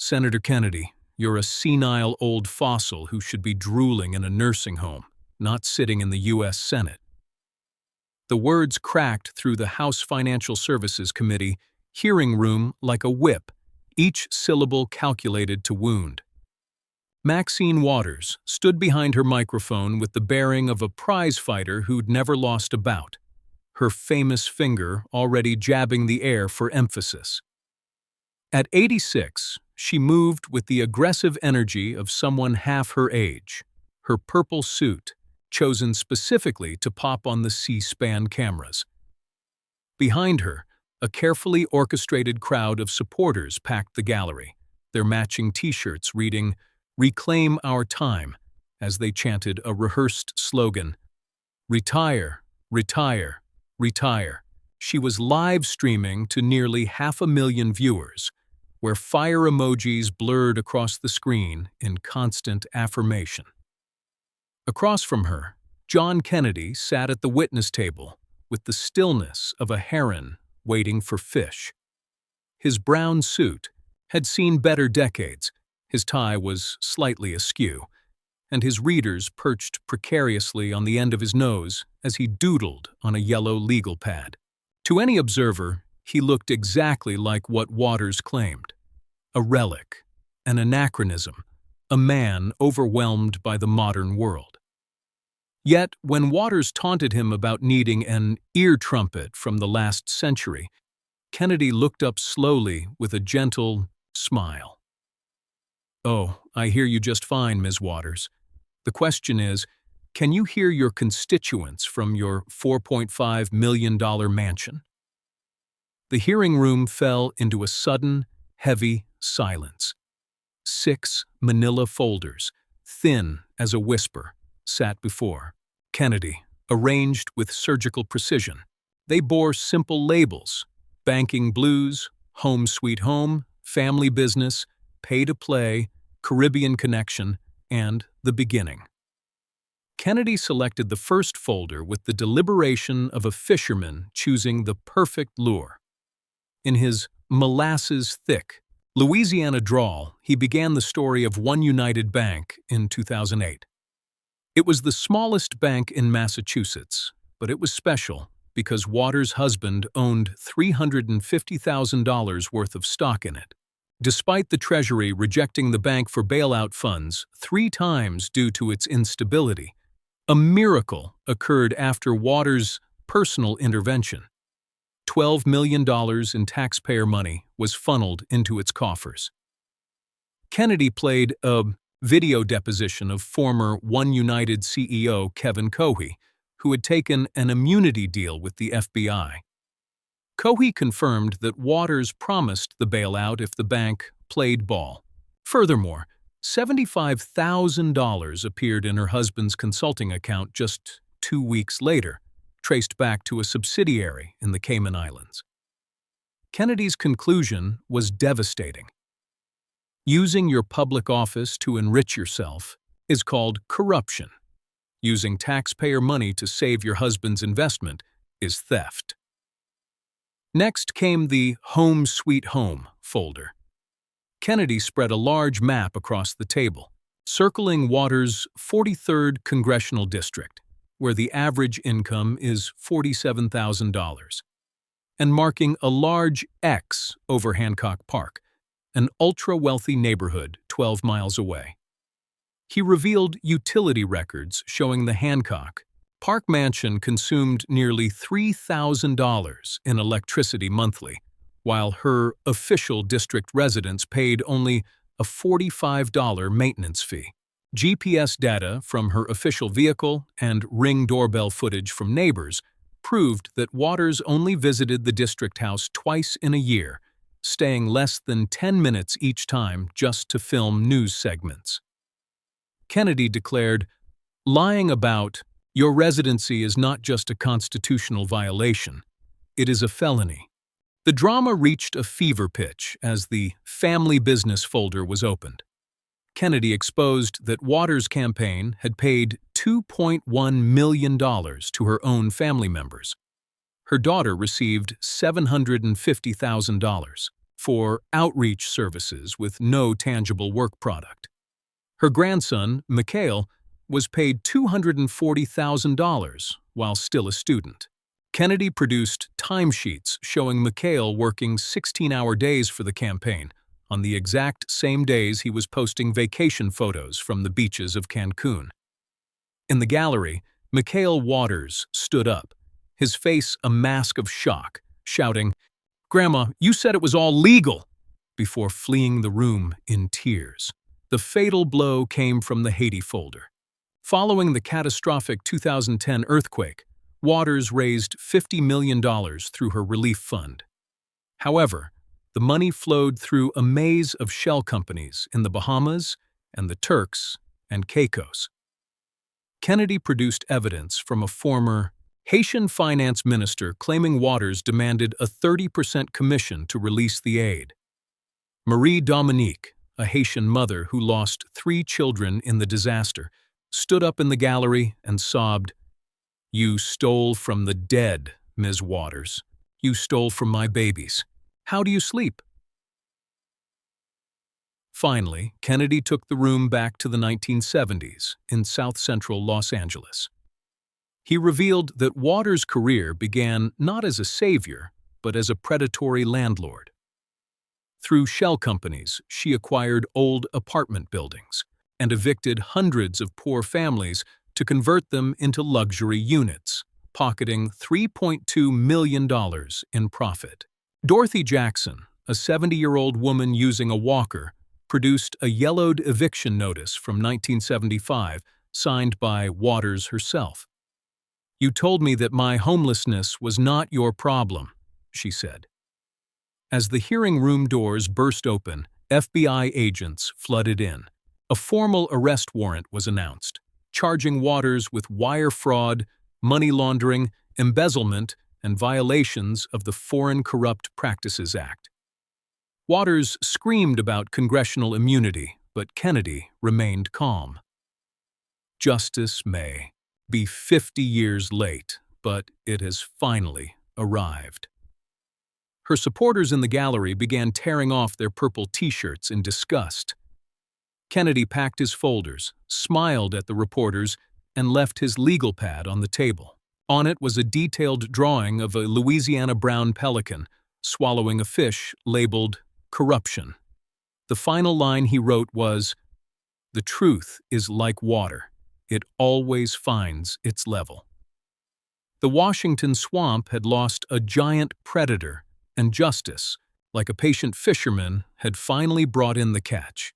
Senator Kennedy, you're a senile old fossil who should be drooling in a nursing home, not sitting in the U.S. Senate. The words cracked through the House Financial Services Committee hearing room like a whip, each syllable calculated to wound. Maxine Waters stood behind her microphone with the bearing of a prize-fighter who'd never lost a bout, her famous finger already jabbing the air for emphasis. At 86, she moved with the aggressive energy of someone half her age, her purple suit, chosen specifically to pop on the C-SPAN cameras. Behind her, a carefully orchestrated crowd of supporters packed the gallery, their matching T-shirts reading, "Reclaim Our Time," as they chanted a rehearsed slogan, "Retire, retire, retire." She was live streaming to nearly 500,000 viewers, where fire emojis blurred across the screen in constant affirmation. Across from her, John Kennedy sat at the witness table with the stillness of a heron waiting for fish. His brown suit had seen better decades, his tie was slightly askew, and his readers perched precariously on the end of his nose as he doodled on a yellow legal pad. To any observer, he looked exactly like what Waters claimed: a relic, an anachronism, a man overwhelmed by the modern world. Yet, when Waters taunted him about needing an ear trumpet from the last century, Kennedy looked up slowly with a gentle smile. "Oh, I hear you just fine, Ms. Waters. The question is, can you hear your constituents from your $4.5 million mansion?" The hearing room fell into a sudden, heavy silence. 6 manila folders, thin as a whisper, sat before Kennedy, arranged with surgical precision. They bore simple labels: banking blues, home sweet home, family business, pay to play, Caribbean connection, and the beginning. Kennedy selected the first folder with the deliberation of a fisherman choosing the perfect lure. In his molasses-thick Louisiana drawl, he began the story of One United Bank in 2008. It was the smallest bank in Massachusetts, but it was special because Waters' husband owned $350,000 worth of stock in it. Despite the Treasury rejecting the bank for bailout funds 3 times due to its instability, a miracle occurred after Waters' personal intervention. $12 million in taxpayer money was funneled into its coffers. Kennedy played a video deposition of former One United CEO Kevin Cohey, who had taken an immunity deal with the FBI. Cohey confirmed that Waters promised the bailout if the bank played ball. Furthermore, $75,000 appeared in her husband's consulting account just 2 weeks later, traced back to a subsidiary in the Cayman Islands. Kennedy's conclusion was devastating. Using your public office to enrich yourself is called corruption. Using taxpayer money to save your husband's investment is theft. Next came the Home Sweet Home folder. Kennedy spread a large map across the table, circling Waters' 43rd Congressional District, where the average income is $47,000, and marking a large X over Hancock Park, an ultra-wealthy neighborhood 12 miles away. He revealed utility records showing the Hancock Park mansion consumed nearly $3,000 in electricity monthly, while her official district residents paid only a $45 maintenance fee. GPS data from her official vehicle and Ring doorbell footage from neighbors proved that Waters only visited the district house twice in a year, staying less than 10 minutes each time just to film news segments. Kennedy declared, "Lying about your residency is not just a constitutional violation, it is a felony." The drama reached a fever pitch as the family business folder was opened. Kennedy exposed that Waters' campaign had paid $2.1 million to her own family members. Her daughter received $750,000, for outreach services with no tangible work product. Her grandson, Mikhail, was paid $240,000 while still a student. Kennedy produced timesheets showing Mikhail working 16-hour days for the campaign, on the exact same days he was posting vacation photos from the beaches of Cancun. In the gallery, Maxine Waters stood up, his face a mask of shock, shouting, "Grandma, you said it was all legal!" before fleeing the room in tears. The fatal blow came from the Haiti folder. Following the catastrophic 2010 earthquake, Waters raised $50 million through her relief fund. However, the money flowed through a maze of shell companies in the Bahamas and the Turks and Caicos. Kennedy produced evidence from a former Haitian finance minister claiming Waters demanded a 30% commission to release the aid. Marie Dominique, a Haitian mother who lost 3 children in the disaster, stood up in the gallery and sobbed, "You stole from the dead, Ms. Waters. You stole from my babies. How do you sleep?" Finally, Kennedy took the room back to the 1970s in south-central Los Angeles. He revealed that Waters' career began not as a savior, but as a predatory landlord. Through shell companies, she acquired old apartment buildings and evicted hundreds of poor families to convert them into luxury units, pocketing $3.2 million in profit. Dorothy Jackson, a 70-year-old woman using a walker, produced a yellowed eviction notice from 1975 signed by Waters herself. "You told me that my homelessness was not your problem," she said. As the hearing room doors burst open, FBI agents flooded in. A formal arrest warrant was announced, charging Waters with wire fraud, money laundering, embezzlement, and violations of the Foreign Corrupt Practices Act. Waters screamed about congressional immunity, but Kennedy remained calm. Justice may be 50 years late, but it has finally arrived. Her supporters in the gallery began tearing off their purple T-shirts in disgust. Kennedy packed his folders, smiled at the reporters, and left his legal pad on the table. On it was a detailed drawing of a Louisiana brown pelican swallowing a fish labeled corruption. The final line he wrote was, "The truth is like water. It always finds its level." The Washington swamp had lost a giant predator, and justice, like a patient fisherman, had finally brought in the catch.